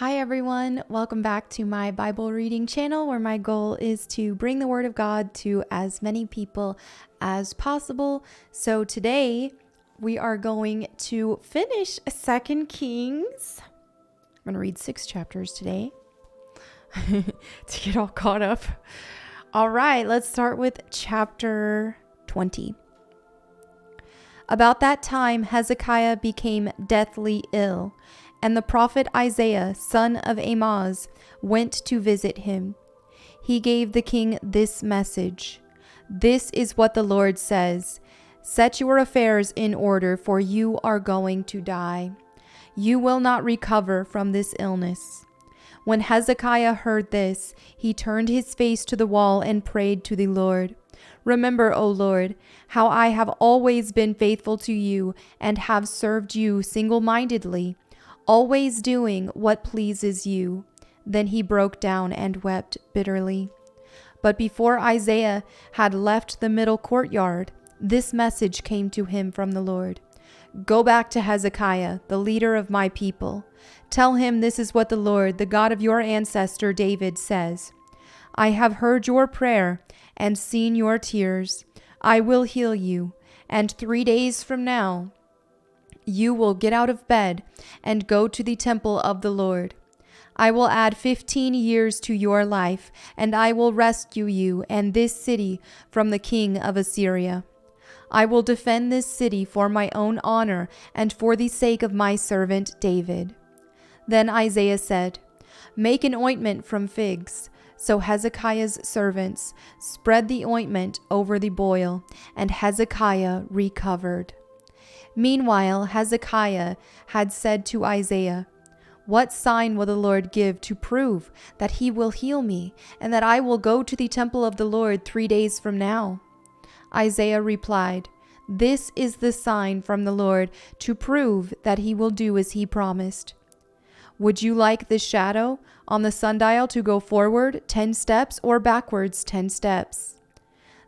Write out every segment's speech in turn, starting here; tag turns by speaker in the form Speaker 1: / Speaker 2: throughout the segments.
Speaker 1: Hi everyone, welcome back to my Bible reading channel where my goal is to bring the Word of God to as many people as possible. So today we are going to finish 2 Kings. I'm going to read 6 chapters today to get all caught up. All right, let's start with chapter 20. About that time, Hezekiah became deathly ill, and the prophet Isaiah, son of Amoz, went to visit him. He gave the king this message: "This is what the Lord says: Set your affairs in order, for you are going to die. You will not recover from this illness." When Hezekiah heard this, he turned his face to the wall and prayed to the Lord. "Remember, O Lord, how I have always been faithful to you and have served you single-mindedly, always doing what pleases you." Then he broke down and wept bitterly. But before Isaiah had left the middle courtyard, this message came to him from the Lord: "Go back to Hezekiah, the leader of my people. Tell him this is what the Lord, the God of your ancestor David, says: I have heard your prayer and seen your tears. I will heal you, and 3 days from now you will get out of bed and go to the temple of the Lord. I will add 15 years to your life, and I will rescue you and this city from the king of Assyria. I will defend this city for my own honor and for the sake of my servant David." Then Isaiah said, "Make an ointment from figs." So Hezekiah's servants spread the ointment over the boil, and Hezekiah recovered. Meanwhile, Hezekiah had said to Isaiah, "What sign will the Lord give to prove that he will heal me, and that I will go to the temple of the Lord 3 days from now?" Isaiah replied, "This is the sign from the Lord to prove that he will do as he promised. Would you like the shadow on the sundial to go forward 10 steps or backwards 10 steps?"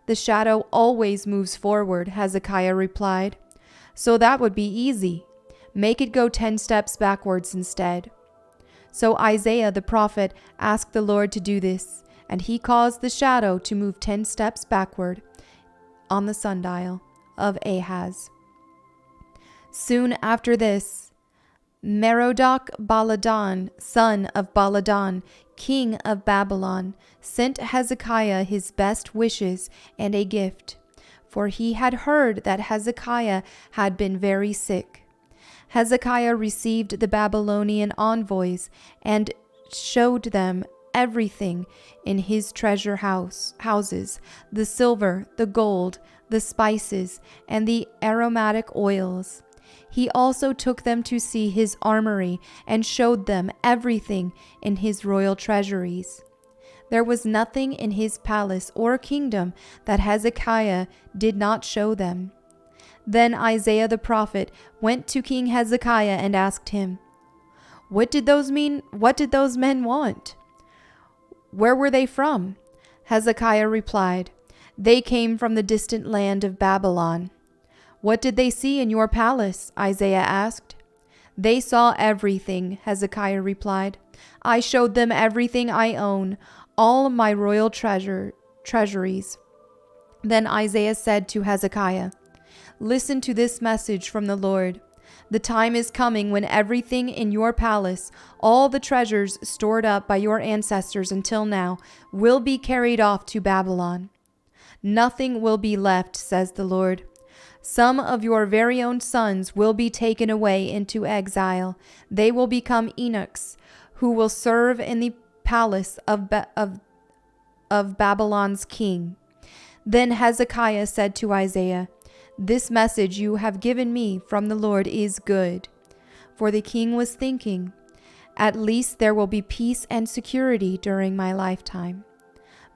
Speaker 1: "The shadow always moves forward," Hezekiah replied. "So that would be easy. Make it go 10 steps backwards instead." So Isaiah the prophet asked the Lord to do this, and he caused the shadow to move 10 steps backward on the sundial of Ahaz. Soon after this, Merodach-Baladan, son of Baladan, king of Babylon, sent Hezekiah his best wishes and a gift, for he had heard that Hezekiah had been very sick. Hezekiah received the Babylonian envoys and showed them everything in his treasure houses, the silver, the gold, the spices, and the aromatic oils. He also took them to see his armory and showed them everything in his royal treasuries. There was nothing in his palace or kingdom that Hezekiah did not show them. Then Isaiah the prophet went to King Hezekiah and asked him, "What did those mean? What did those men want? Where were they from?" Hezekiah replied, "They came from the distant land of Babylon." "What did they see in your palace?" Isaiah asked. "They saw everything," Hezekiah replied. "I showed them everything I own, all my royal treasuries." Then Isaiah said to Hezekiah, "Listen to this message from the Lord. The time is coming when everything in your palace, all the treasures stored up by your ancestors until now, will be carried off to Babylon. Nothing will be left, says the Lord. Some of your very own sons will be taken away into exile. They will become eunuchs who will serve in the palace of Babylon's king." Then Hezekiah said to Isaiah, "This message you have given me from the Lord is good." For the king was thinking, "At least there will be peace and security during my lifetime."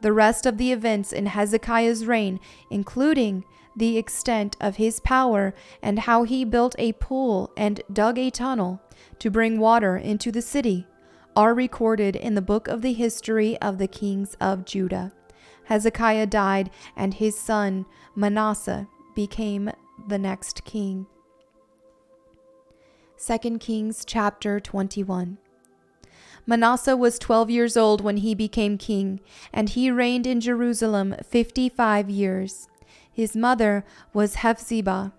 Speaker 1: The rest of the events in Hezekiah's reign, including the extent of his power and how he built a pool and dug a tunnel to bring water into the city, are recorded in the book of the history of the kings of Judah. Hezekiah died, and his son Manasseh became the next king. 2 Kings chapter 21. Manasseh was 12 years old when he became king, and he reigned in Jerusalem 55 years. His mother was Hephzibah.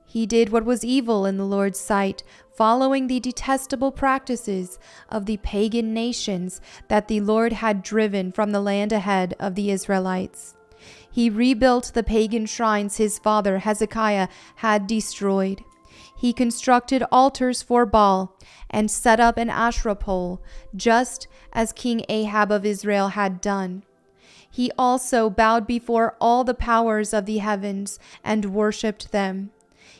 Speaker 1: He did what was evil in the Lord's sight, following the detestable practices of the pagan nations that the Lord had driven from the land ahead of the Israelites. He rebuilt the pagan shrines his father Hezekiah had destroyed. He constructed altars for Baal and set up an Asherah pole, just as King Ahab of Israel had done. He also bowed before all the powers of the heavens and worshipped them.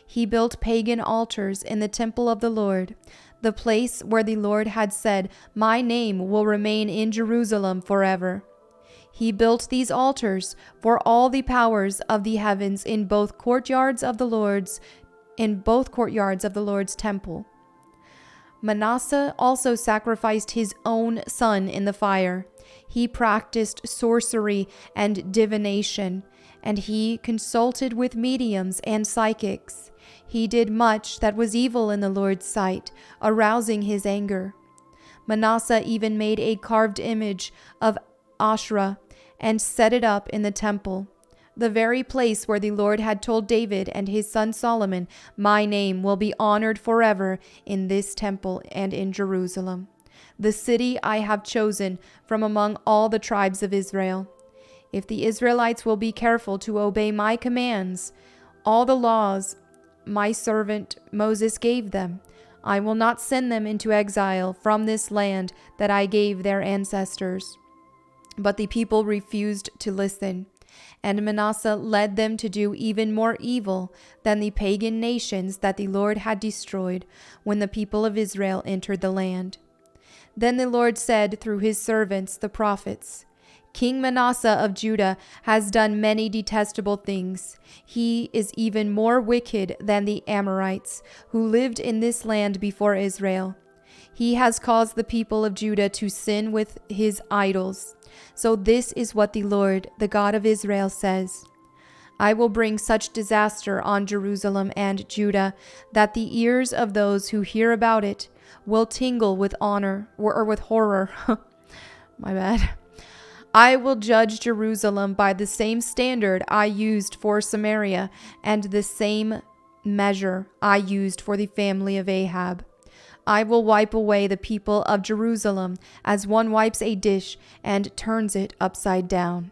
Speaker 1: He built pagan altars in the temple of the Lord, the place where the Lord had said, "My name will remain in Jerusalem forever." He built these altars for all the powers of the heavens in both courtyards of the Lord's temple. Manasseh also sacrificed his own son in the fire. He practiced sorcery and divination, and he consulted with mediums and psychics. He did much that was evil in the Lord's sight, arousing his anger. Manasseh even made a carved image of Asherah and set it up in the temple, the very place where the Lord had told David and his son Solomon, "My name will be honored forever in this temple and in Jerusalem, the city I have chosen from among all the tribes of Israel. If the Israelites will be careful to obey my commands, all the laws my servant Moses gave them, I will not send them into exile from this land that I gave their ancestors." But the people refused to listen, and Manasseh led them to do even more evil than the pagan nations that the Lord had destroyed when the people of Israel entered the land. Then the Lord said through his servants, the prophets, "King Manasseh of Judah has done many detestable things. He is even more wicked than the Amorites, who lived in this land before Israel. He has caused the people of Judah to sin with his idols. So this is what the Lord, the God of Israel, says: I will bring such disaster on Jerusalem and Judah that the ears of those who hear about it will tingle with with horror. My bad. I will judge Jerusalem by the same standard I used for Samaria and the same measure I used for the family of Ahab. I will wipe away the people of Jerusalem as one wipes a dish and turns it upside down.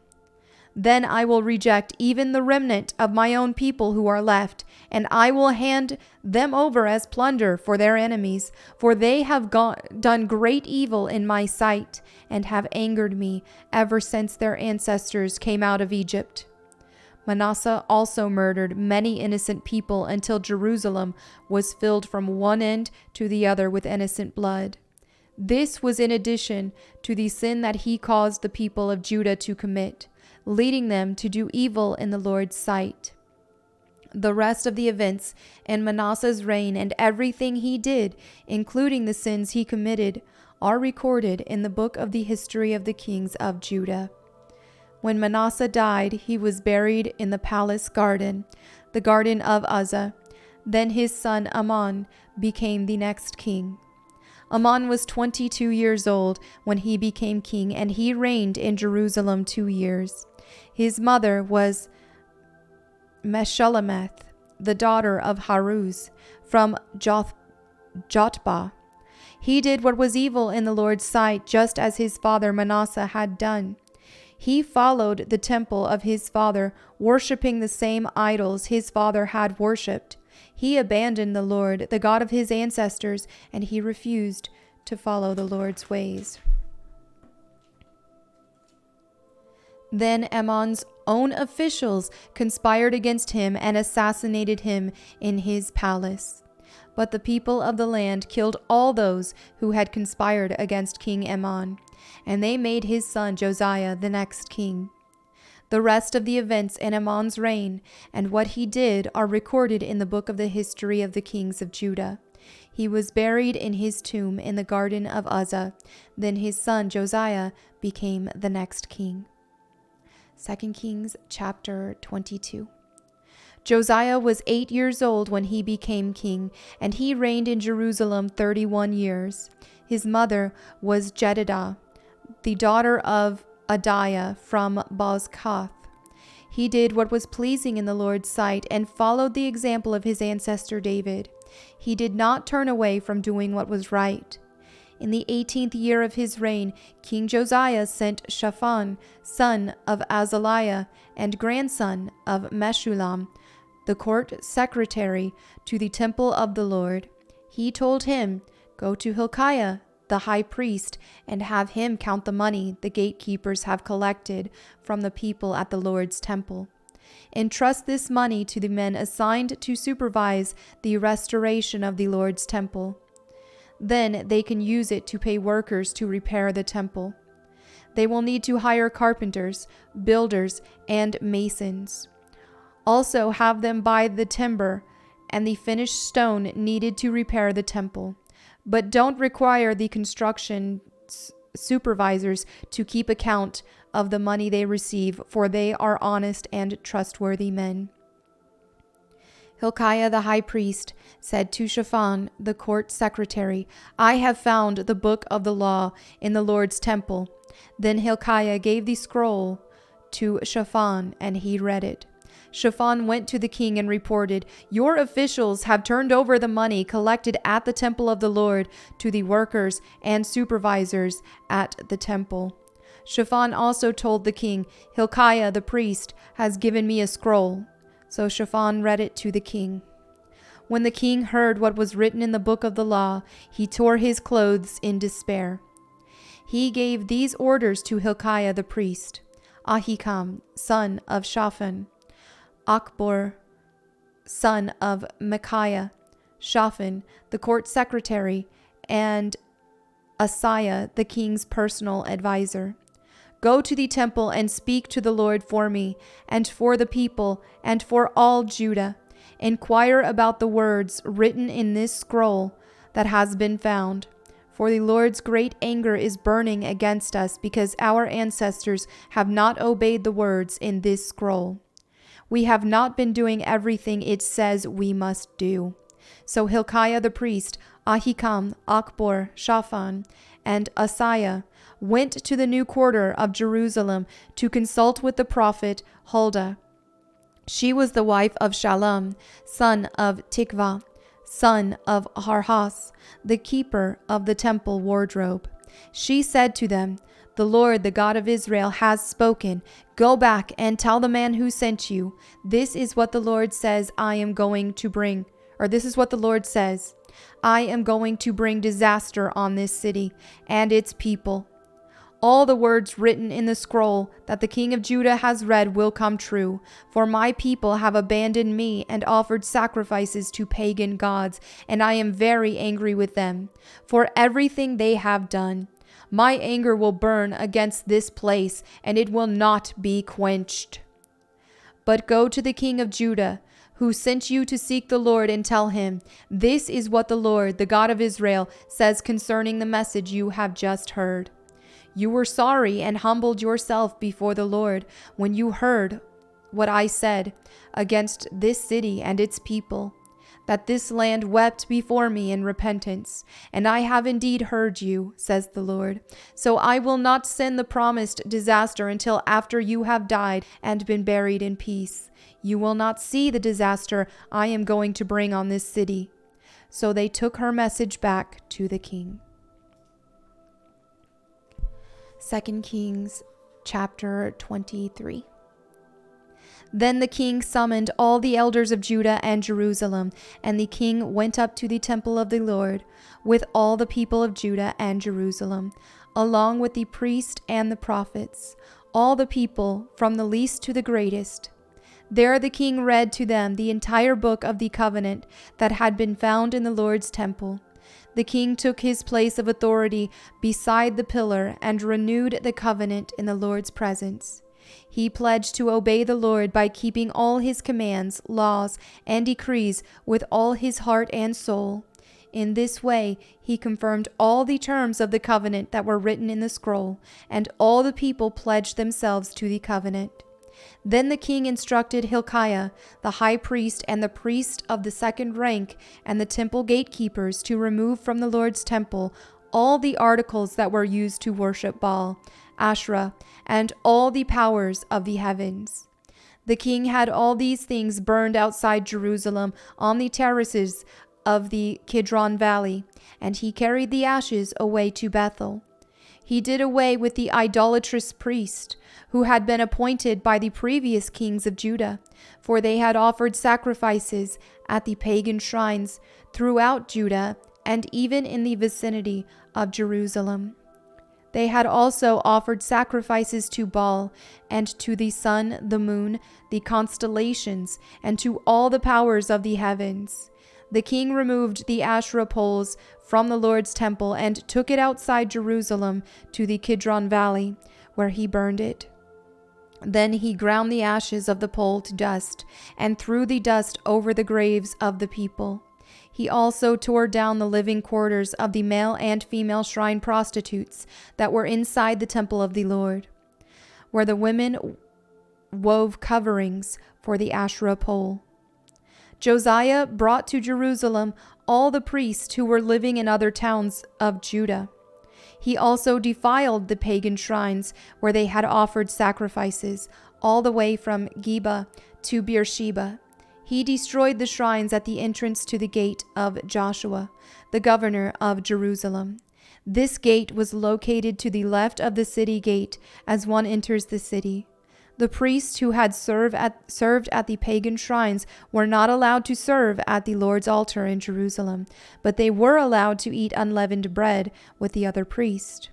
Speaker 1: Then I will reject even the remnant of my own people who are left, and I will hand them over as plunder for their enemies, for they have done great evil in my sight and have angered me ever since their ancestors came out of Egypt. Manasseh also murdered many innocent people until Jerusalem was filled from one end to the other with innocent blood. This was in addition to the sin that he caused the people of Judah to commit, leading them to do evil in the Lord's sight. The rest of the events in Manasseh's reign and everything he did, including the sins he committed, are recorded in the book of the history of the kings of Judah. When Manasseh died, he was buried in the palace garden, the garden of Uzzah. Then his son Amon became the next king. Amon was 22 years old when he became king, and he reigned in Jerusalem 2 years. His mother was Meshullemeth, the daughter of Haruz, from Jotbah. He did what was evil in the Lord's sight, just as his father Manasseh had done. He followed the temple of his father, worshiping the same idols his father had worshipped. He abandoned the Lord, the God of his ancestors, and he refused to follow the Lord's ways. Then Amon's own officials conspired against him and assassinated him in his palace. But the people of the land killed all those who had conspired against King Amon, and they made his son Josiah the next king. The rest of the events in Amon's reign and what he did are recorded in the book of the history of the kings of Judah. He was buried in his tomb in the garden of Uzzah. Then his son Josiah became the next king. 2 Kings chapter 22. Josiah was 8 years old when he became king, and he reigned in Jerusalem 31 years. His mother was Jedidah, the daughter of Adiah from Bozkath. He did what was pleasing in the Lord's sight and followed the example of his ancestor David. He did not turn away from doing what was right. In the 18th year of his reign, King Josiah sent Shaphan, son of Azaliah and grandson of Meshullam, the court secretary, to the temple of the Lord. He told him, "Go to Hezekiah, the high priest, and have him count the money the gatekeepers have collected from the people at the Lord's temple. Entrust this money to the men assigned to supervise the restoration of the Lord's temple. Then they can use it to pay workers to repair the temple. They will need to hire carpenters, builders, and masons. Also have them buy the timber and the finished stone needed to repair the temple. But don't require the construction supervisors to keep account of the money they receive, for they are honest and trustworthy men." Hilkiah the high priest said to Shaphan the court secretary, "I have found the book of the law in the Lord's temple." Then Hilkiah gave the scroll to Shaphan, and he read it. Shaphan went to the king and reported, "Your officials have turned over the money collected at the temple of the Lord to the workers and supervisors at the temple." Shaphan also told the king, "Hilkiah the priest has given me a scroll." So Shaphan read it to the king. When the king heard what was written in the book of the law, he tore his clothes in despair. He gave these orders to Hilkiah the priest: Ahikam, son of Shaphan; Akbor, son of Micaiah; Shaphan, the court secretary; and Asaiah, the king's personal advisor. "Go to the temple and speak to the Lord for me, and for the people, and for all Judah. Inquire about the words written in this scroll that has been found. For the Lord's great anger is burning against us because our ancestors have not obeyed the words in this scroll. We have not been doing everything it says we must do." So Hilkiah the priest, Ahikam, Akbor, Shaphan, and Asaiah went to the new quarter of Jerusalem to consult with the prophet Huldah. She was the wife of Shallum, son of Tikvah, son of Harhas, the keeper of the temple wardrobe. She said to them, "The Lord, the God of Israel, has spoken. Go back and tell the man who sent you, this is what the Lord says I am going to bring, this is what the Lord says. I am going to bring disaster on this city and its people. All the words written in the scroll that the king of Judah has read will come true, for my people have abandoned me and offered sacrifices to pagan gods, and I am very angry with them for everything they have done. My anger will burn against this place, and it will not be quenched. But go to the king of Judah, who sent you to seek the Lord, and tell him, this is what the Lord, the God of Israel, says concerning the message you have just heard. You were sorry and humbled yourself before the Lord when you heard what I said against this city and its people, that this land wept before me in repentance, and I have indeed heard you, says the Lord. So I will not send the promised disaster until after you have died and been buried in peace. You will not see the disaster I am going to bring on this city." So they took her message back to the king. 2 Kings chapter 23. Then the king summoned all the elders of Judah and Jerusalem, and the king went up to the temple of the Lord with all the people of Judah and Jerusalem, along with the priest and the prophets, all the people from the least to the greatest. There the king read to them the entire book of the covenant that had been found in the Lord's temple. The king took his place of authority beside the pillar and renewed the covenant in the Lord's presence. He pledged to obey the Lord by keeping all his commands, laws, and decrees with all his heart and soul. In this way, he confirmed all the terms of the covenant that were written in the scroll, and all the people pledged themselves to the covenant. Then the king instructed Hilkiah, the high priest, and the priest of the second rank, and the temple gatekeepers to remove from the Lord's temple all the articles that were used to worship Baal, Asherah, and all the powers of the heavens. The king had all these things burned outside Jerusalem on the terraces of the Kidron Valley, and he carried the ashes away to Bethel. He did away with the idolatrous priest who had been appointed by the previous kings of Judah, for they had offered sacrifices at the pagan shrines throughout Judah and even in the vicinity of Jerusalem. They had also offered sacrifices to Baal and to the sun, the moon, the constellations, and to all the powers of the heavens. The king removed the Asherah poles from the Lord's temple and took it outside Jerusalem to the Kidron Valley, where he burned it. Then he ground the ashes of the pole to dust and threw the dust over the graves of the people. He also tore down the living quarters of the male and female shrine prostitutes that were inside the temple of the Lord, where the women wove coverings for the Asherah pole. Josiah brought to Jerusalem all the priests who were living in other towns of Judah. He also defiled the pagan shrines where they had offered sacrifices, all the way from Geba to Beersheba. He destroyed the shrines at the entrance to the gate of Joshua, the governor of Jerusalem. This gate was located to the left of the city gate as one enters the city. The priests who had served at the pagan shrines were not allowed to serve at the Lord's altar in Jerusalem, but they were allowed to eat unleavened bread with the other priests.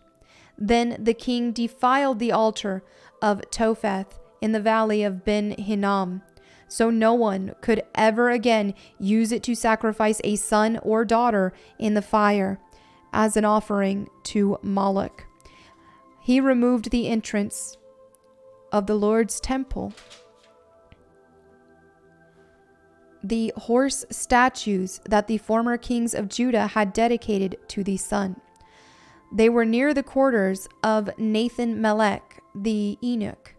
Speaker 1: Then the king defiled the altar of Topheth in the valley of Ben Hinnom, so no one could ever again use it to sacrifice a son or daughter in the fire as an offering to Moloch. He removed the entrance of the Lord's temple, the horse statues that the former kings of Judah had dedicated to the sun. They were near the quarters of Nathan Melech, the eunuch,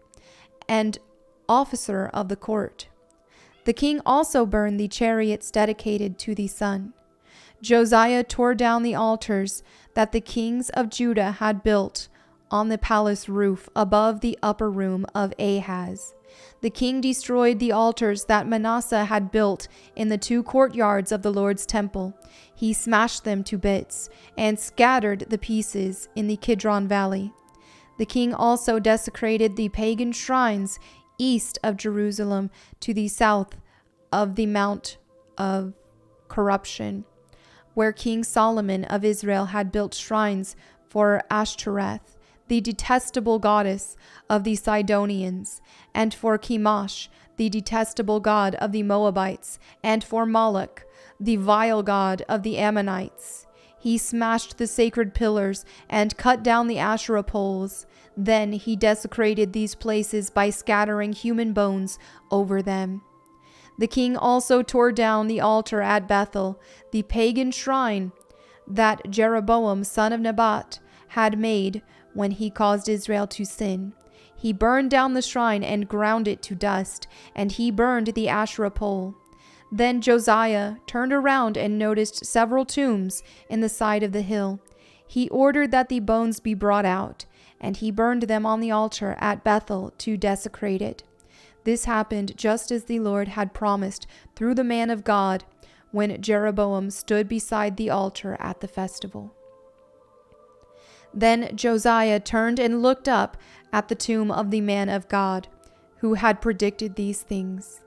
Speaker 1: and officer of the court. The king also burned the chariots dedicated to the sun. Josiah tore down the altars that the kings of Judah had built on the palace roof above the upper room of Ahaz. The king destroyed the altars that Manasseh had built in the 2 courtyards of the Lord's temple. He smashed them to bits and scattered the pieces in the Kidron Valley. The king also desecrated the pagan shrines east of Jerusalem to the south of the Mount of Corruption, where King Solomon of Israel had built shrines for Ashtoreth, the detestable goddess of the Sidonians, and for Chemosh, the detestable god of the Moabites, and for Moloch, the vile god of the Ammonites. He smashed the sacred pillars and cut down the Asherah poles. Then he desecrated these places by scattering human bones over them. The king also tore down the altar at Bethel, the pagan shrine that Jeroboam son of Nebat had made when he caused Israel to sin. He burned down the shrine and ground it to dust, and he burned the Asherah pole. Then Josiah turned around and noticed several tombs in the side of the hill. He ordered that the bones be brought out, and he burned them on the altar at Bethel to desecrate it. This happened just as the Lord had promised through the man of God when Jeroboam stood beside the altar at the festival. Then Josiah turned and looked up at the tomb of the man of God, who had predicted these things.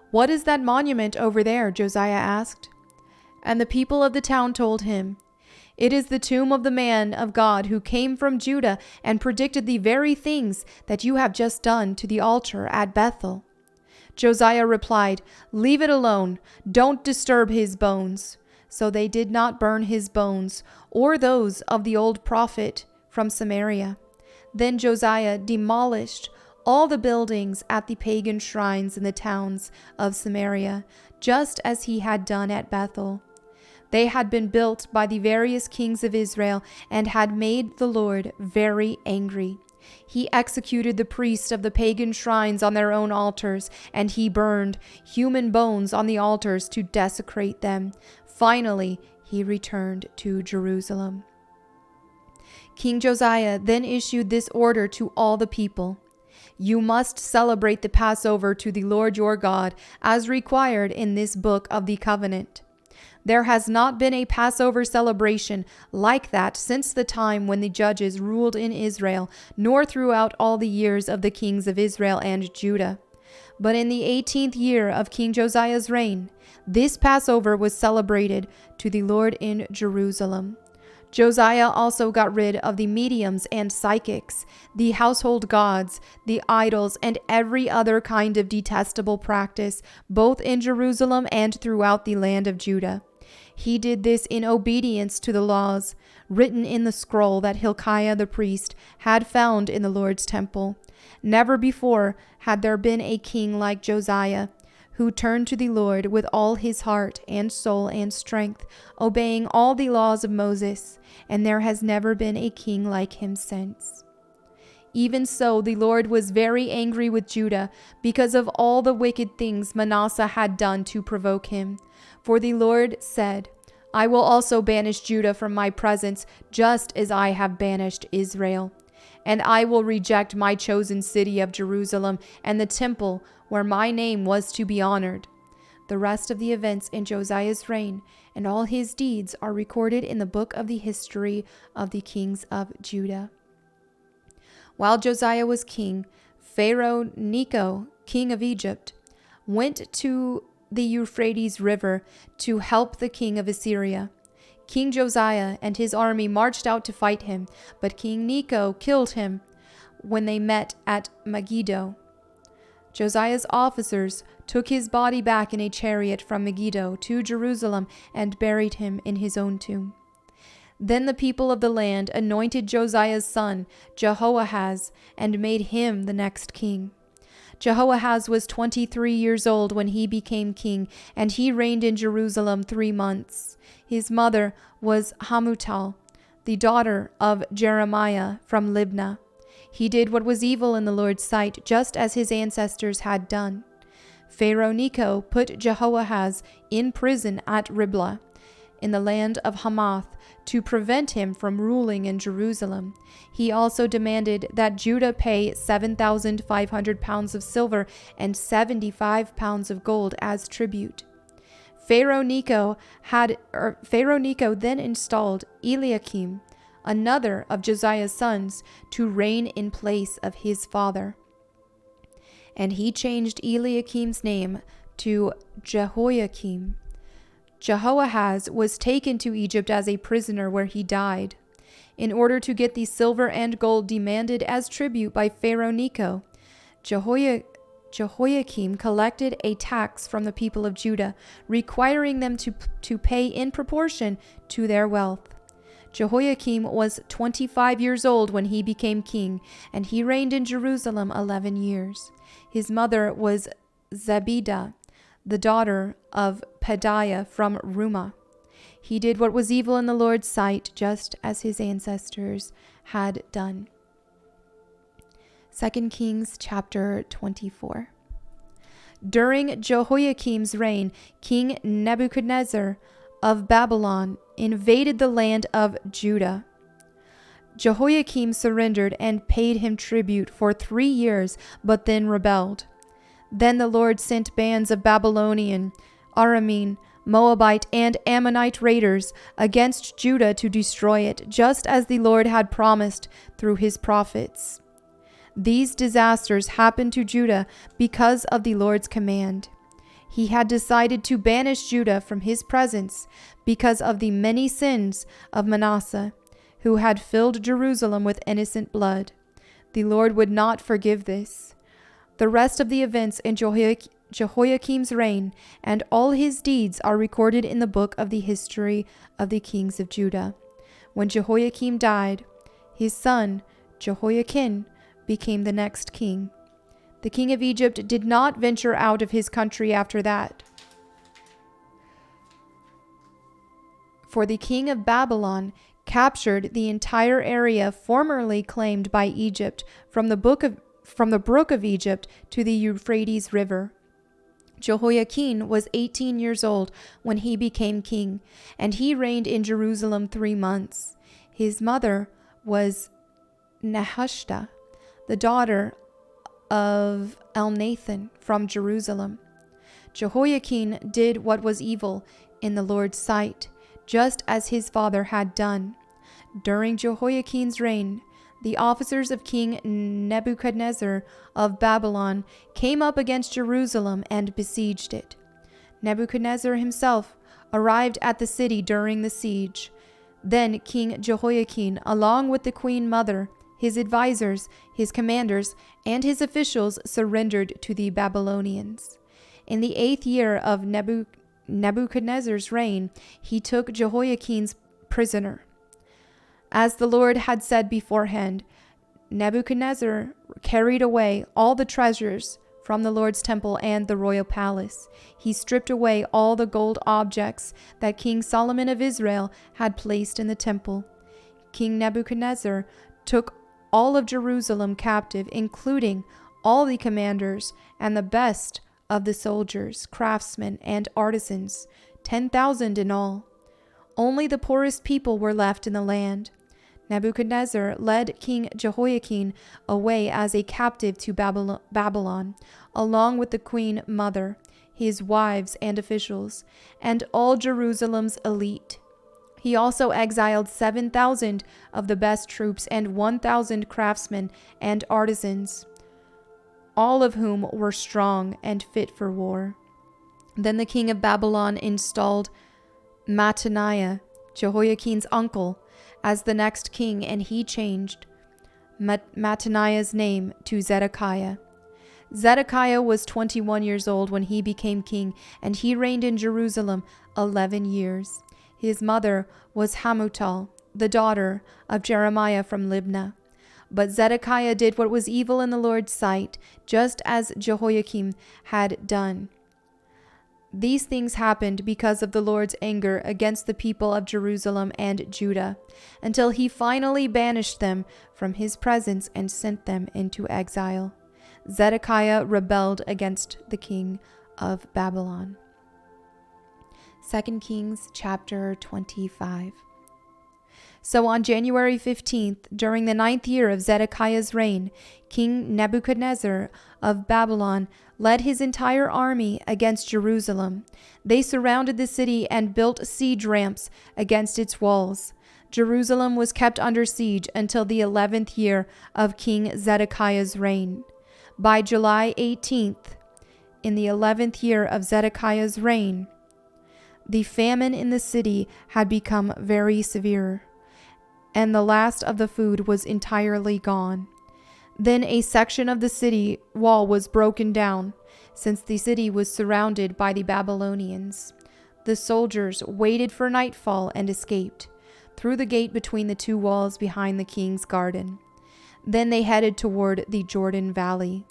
Speaker 1: "What is that monument over there?" Josiah asked. And the people of the town told him, "It is the tomb of the man of God who came from Judah and predicted the very things that you have just done to the altar at Bethel." Josiah replied, "Leave it alone. Don't disturb his bones." So they did not burn his bones or those of the old prophet from Samaria. Then Josiah demolished all the buildings at the pagan shrines in the towns of Samaria, just as he had done at Bethel. They had been built by the various kings of Israel and had made the Lord very angry. He executed the priests of the pagan shrines on their own altars, and he burned human bones on the altars to desecrate them. Finally, he returned to Jerusalem. King Josiah then issued this order to all the people: "You must celebrate the Passover to the Lord your God, as required in this book of the covenant. There has not been a Passover celebration like that since the time when the judges ruled in Israel, nor throughout all the years of the kings of Israel and Judah. But in the 18th year of King Josiah's reign, this Passover was celebrated to the Lord in Jerusalem." Josiah also got rid of the mediums and psychics, the household gods, the idols, and every other kind of detestable practice, both in Jerusalem and throughout the land of Judah. He did this in obedience to the laws written in the scroll that Hilkiah the priest had found in the Lord's temple. Never before had there been a king like Josiah, who turned to the Lord with all his heart and soul and strength, obeying all the laws of Moses, and there has never been a king like him since. Even so, the Lord was very angry with Judah because of all the wicked things Manasseh had done to provoke him. For the Lord said, "I will also banish Judah from my presence, just as I have banished Israel. And I will reject my chosen city of Jerusalem and the temple where my name was to be honored." The rest of the events in Josiah's reign and all his deeds are recorded in the book of the history of the kings of Judah. While Josiah was king, Pharaoh Necho, king of Egypt, went to the Euphrates River to help the king of Assyria. King Josiah and his army marched out to fight him, but King Necho killed him when they met at Megiddo. Josiah's officers took his body back in a chariot from Megiddo to Jerusalem and buried him in his own tomb. Then the people of the land anointed Josiah's son, Jehoahaz, and made him the next king. Jehoahaz was 23 years old when he became king, and he reigned in Jerusalem 3 months. His mother was Hamutal, the daughter of Jeremiah from Libnah. He did what was evil in the Lord's sight, just as his ancestors had done. Pharaoh Necho put Jehoahaz in prison at Riblah, in the land of Hamath, to prevent him from ruling in Jerusalem. He also demanded that Judah pay 7,500 pounds of silver and 75 pounds of gold as tribute. Pharaoh Necho then installed Eliakim, another of Josiah's sons, to reign in place of his father. And he changed Eliakim's name to Jehoiakim. Jehoahaz was taken to Egypt as a prisoner, where he died. In order to get the silver and gold demanded as tribute by Pharaoh Necho, Jehoiakim collected a tax from the people of Judah, requiring them to pay in proportion to their wealth. Jehoiakim was 25 years old when he became king, and he reigned in Jerusalem 11 years. His mother was Zebidah, the daughter of Pedaiah from Rumah. He did what was evil in the Lord's sight, just as his ancestors had done. 2 Kings chapter 24. During Jehoiakim's reign, King Nebuchadnezzar of Babylon invaded the land of Judah. Jehoiakim surrendered and paid him tribute for 3 years, but then rebelled. Then the Lord sent bands of Babylonian, Aramean, Moabite, and Ammonite raiders against Judah to destroy it, just as the Lord had promised through his prophets. These disasters happened to Judah because of the Lord's command. He had decided to banish Judah from his presence because of the many sins of Manasseh, who had filled Jerusalem with innocent blood. The Lord would not forgive this. The rest of the events in Jehoiakim's reign and all his deeds are recorded in the book of the history of the kings of Judah. When Jehoiakim died, his son Jehoiakim became the next king. The king of Egypt did not venture out of his country after that. For the king of Babylon captured the entire area formerly claimed by Egypt from the brook of Egypt to the Euphrates River. Jehoiakim was 18 years old when he became king, and he reigned in Jerusalem 3 months. His mother was Nehushta, the daughter of Elnathan from Jerusalem. Jehoiakim did what was evil in the Lord's sight, just as his father had done. During Jehoiakim's reign, the officers of King Nebuchadnezzar of Babylon came up against Jerusalem and besieged it. Nebuchadnezzar himself arrived at the city during the siege. Then King Jehoiakim, along with the queen mother, his advisors, his commanders, and his officials, surrendered to the Babylonians. In the 8th year of Nebuchadnezzar's reign, he took Jehoiakim's prisoner. As the Lord had said beforehand, Nebuchadnezzar carried away all the treasures from the Lord's temple and the royal palace. He stripped away all the gold objects that King Solomon of Israel had placed in the temple. King Nebuchadnezzar took all of Jerusalem captive, including all the commanders and the best of the soldiers, craftsmen, and artisans, 10,000 in all. Only the poorest people were left in the land. Nebuchadnezzar led King Jehoiakim away as a captive to Babylon, along with the queen mother, his wives and officials, and all Jerusalem's elite. He also exiled 7,000 of the best troops and 1,000 craftsmen and artisans, all of whom were strong and fit for war. Then the king of Babylon installed Mattaniah, Jehoiakim's uncle, as the next king, and he changed Mattaniah's name to Zedekiah. Zedekiah was 21 years old when he became king, and he reigned in Jerusalem 11 years. His mother was Hamutal, the daughter of Jeremiah from Libnah. But Zedekiah did what was evil in the Lord's sight, just as Jehoiakim had done. These things happened because of the Lord's anger against the people of Jerusalem and Judah, until he finally banished them from his presence and sent them into exile. Zedekiah rebelled against the king of Babylon. 2 Kings chapter 25. So on January 15th, during the 9th year of Zedekiah's reign, King Nebuchadnezzar of Babylon led his entire army against Jerusalem. They surrounded the city and built siege ramps against its walls. Jerusalem was kept under siege until the 11th year of King Zedekiah's reign. By July 18th, in the 11th year of Zedekiah's reign, the famine in the city had become very severe, and the last of the food was entirely gone. Then a section of the city wall was broken down, since the city was surrounded by the Babylonians. The soldiers waited for nightfall and escaped through the gate between the two walls behind the king's garden. Then they headed toward the Jordan Valley.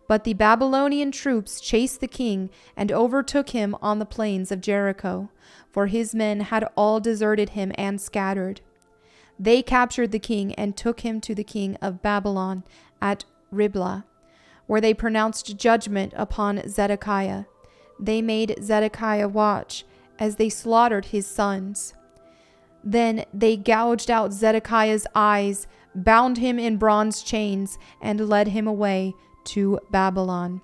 Speaker 1: But the Babylonian troops chased the king and overtook him on the plains of Jericho, for his men had all deserted him and scattered. They captured the king and took him to the king of Babylon at Riblah, where they pronounced judgment upon Zedekiah. They made Zedekiah watch as they slaughtered his sons. Then they gouged out Zedekiah's eyes, bound him in bronze chains, and led him away to Babylon.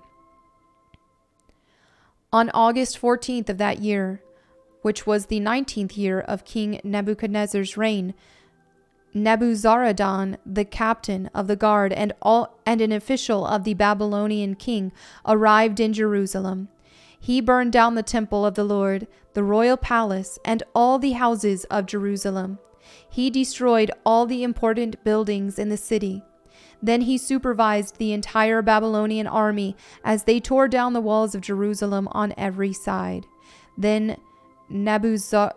Speaker 1: On August 14th of that year, which was the 19th year of King Nebuchadnezzar's reign, Nebuzaradan, the captain of the guard and an official of the Babylonian king, arrived in Jerusalem. He burned down the temple of the Lord, the royal palace, and all the houses of Jerusalem. He destroyed all the important buildings in the city. Then he supervised the entire Babylonian army as they tore down the walls of Jerusalem on every side. Then Nebuzaradan,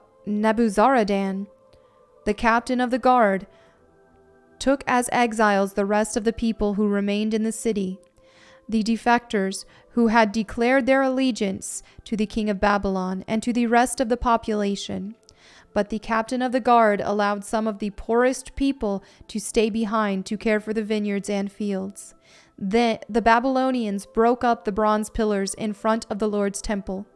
Speaker 1: the captain of the guard, took as exiles the rest of the people who remained in the city, the defectors who had declared their allegiance to the king of Babylon, and to the rest of the population. But the captain of the guard allowed some of the poorest people to stay behind to care for the vineyards and fields. The Babylonians broke up the bronze pillars in front of the Lord's temple,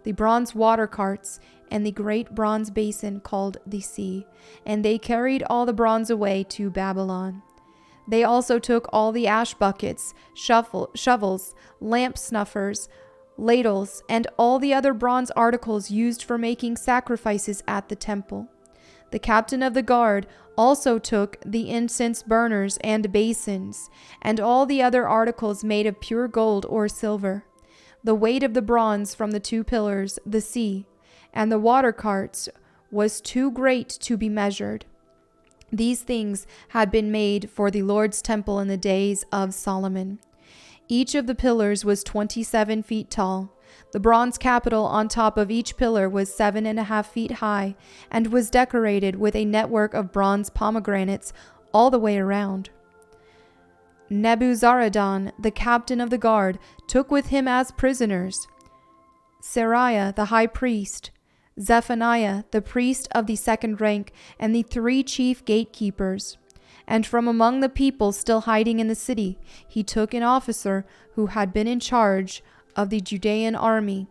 Speaker 1: the bronze water carts, and the great bronze basin called the sea, and they carried all the bronze away to Babylon. They also took all the ash buckets, shovels, lamp snuffers, ladles, and all the other bronze articles used for making sacrifices at the temple. The captain of the guard also took the incense burners and basins, and all the other articles made of pure gold or silver. The weight of the bronze from the 2 pillars, the sea, and the water carts was too great to be measured. These things had been made for the Lord's temple in the days of Solomon. Each of the pillars was 27 feet tall. The bronze capital on top of each pillar was 7.5 feet high and was decorated with a network of bronze pomegranates all the way around. Nebuzaradan, the captain of the guard, took with him as prisoners Seraiah the high priest, Zephaniah the priest of the 2nd rank, and the 3 chief gatekeepers. And from among the people still hiding in the city, he took an officer who had been in charge of the Judean army,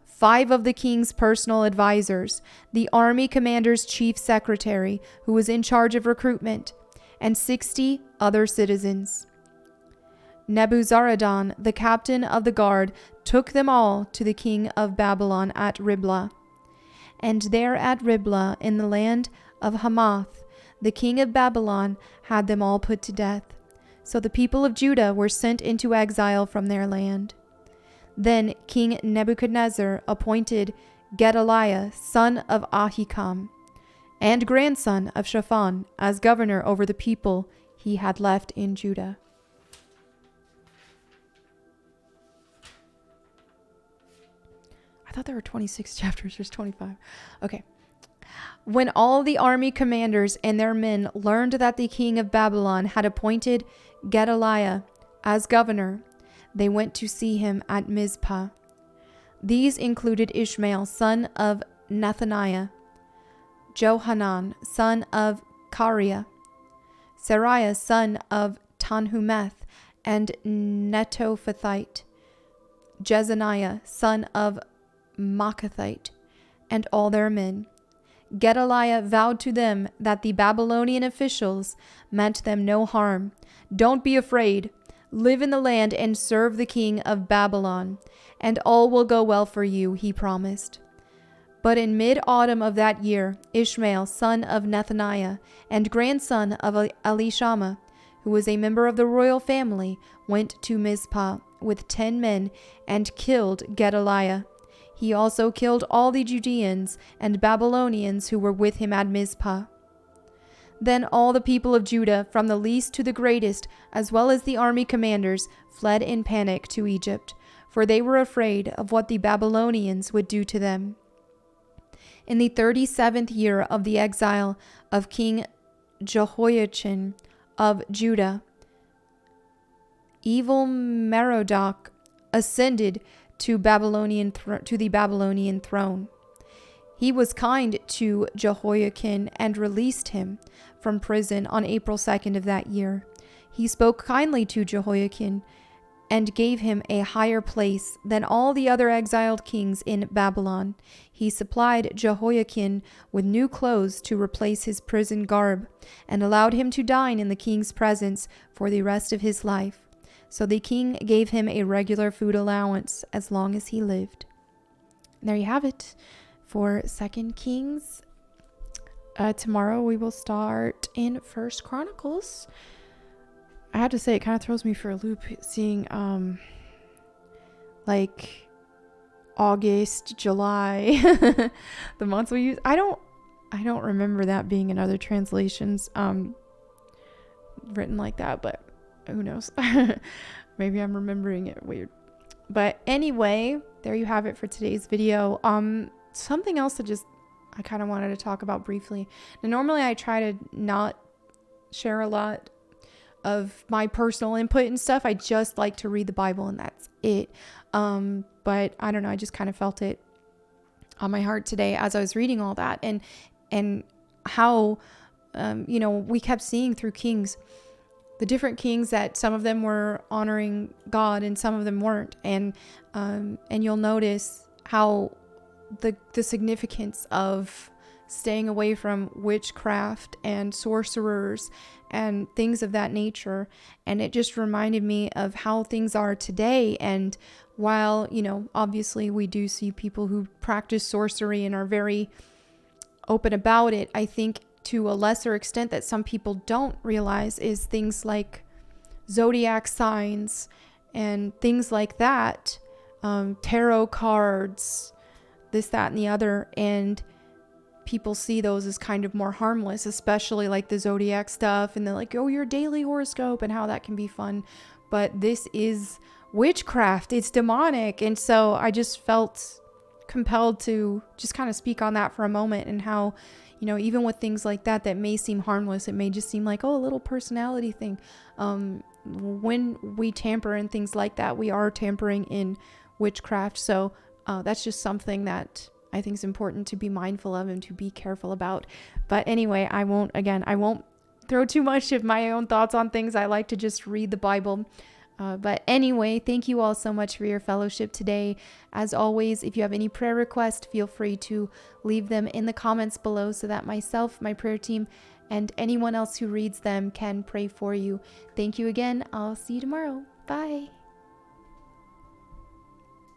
Speaker 1: 5 of the king's personal advisors, the army commander's chief secretary, who was in charge of recruitment, and 60 other citizens. Nebuzaradan, the captain of the guard, took them all to the king of Babylon at Riblah. And there at Riblah, in the land of Hamath, the king of Babylon had them all put to death. So the people of Judah were sent into exile from their land. Then King Nebuchadnezzar appointed Gedaliah, son of Ahikam, and grandson of Shaphan, as governor over the people he had left in Judah. I thought there were 26 chapters. There's 25. Okay. When all the army commanders and their men learned that the king of Babylon had appointed Gedaliah as governor, they went to see him at Mizpah. These included Ishmael, son of Nethaniah, Johanan, son of Kareah, Seraiah, son of Tanhumeth, and Netophathite, Jezaniah, son of Maacathite, and all their men. Gedaliah vowed to them that the Babylonian officials meant them no harm. Don't be afraid. Live in the land and serve the king of Babylon, and all will go well for you, he promised. But in mid-autumn of that year, Ishmael, son of Nethaniah, and grandson of Elishama, who was a member of the royal family, went to Mizpah with 10 men and killed Gedaliah. He also killed all the Judeans and Babylonians who were with him at Mizpah. Then all the people of Judah, from the least to the greatest, as well as the army commanders, fled in panic to Egypt, for they were afraid of what the Babylonians would do to them. In the 37th year of the exile of King Jehoiachin of Judah, evil Merodach ascended to the Babylonian throne. He was kind to Jehoiachin and released him from prison on April 2nd of that year. He spoke kindly to Jehoiachin and gave him a higher place than all the other exiled kings in Babylon. He supplied Jehoiachin with new clothes to replace his prison garb, and allowed him to dine in the king's presence for the rest of his life. So the king gave him a regular food allowance as long as he lived. There you have it for 2 Kings. Tomorrow we will start in 1 Chronicles. I have to say, it kind of throws me for a loop seeing like August, July, the months we use. I don't remember that being in other translations written like that, but who knows? Maybe I'm remembering it weird. But anyway, there you have it for today's video. Something else that I kind of wanted to talk about briefly. Now, normally I try to not share a lot of my personal input and stuff. I just like to read the Bible and that's it. But I don't know, I just kind of felt it on my heart today as I was reading all that, and how we kept seeing through Kings, the different kings, that some of them were honoring God and some of them weren't. And you'll notice how the significance of staying away from witchcraft and sorcerers and things of that nature. And it just reminded me of how things are today. And while, obviously we do see people who practice sorcery and are very open about it, I think to a lesser extent that some people don't realize is things like zodiac signs and things like that, tarot cards, this, that, and the other. And people see those as kind of more harmless, especially like the zodiac stuff. And they're like, oh, your daily horoscope and how that can be fun. But this is witchcraft. It's demonic. And so I just felt compelled to just kind of speak on that for a moment, and how, even with things like that may seem harmless, it may just seem like, oh, a little personality thing. When we tamper in things like that, we are tampering in witchcraft. So that's just something that I think is important to be mindful of and to be careful about. But anyway, I won't throw too much of my own thoughts on things. I like to just read the Bible. But anyway, thank you all so much for your fellowship today. As always, if you have any prayer requests, feel free to leave them in the comments below so that myself, my prayer team, and anyone else who reads them can pray for you. Thank you again. I'll see you tomorrow. Bye.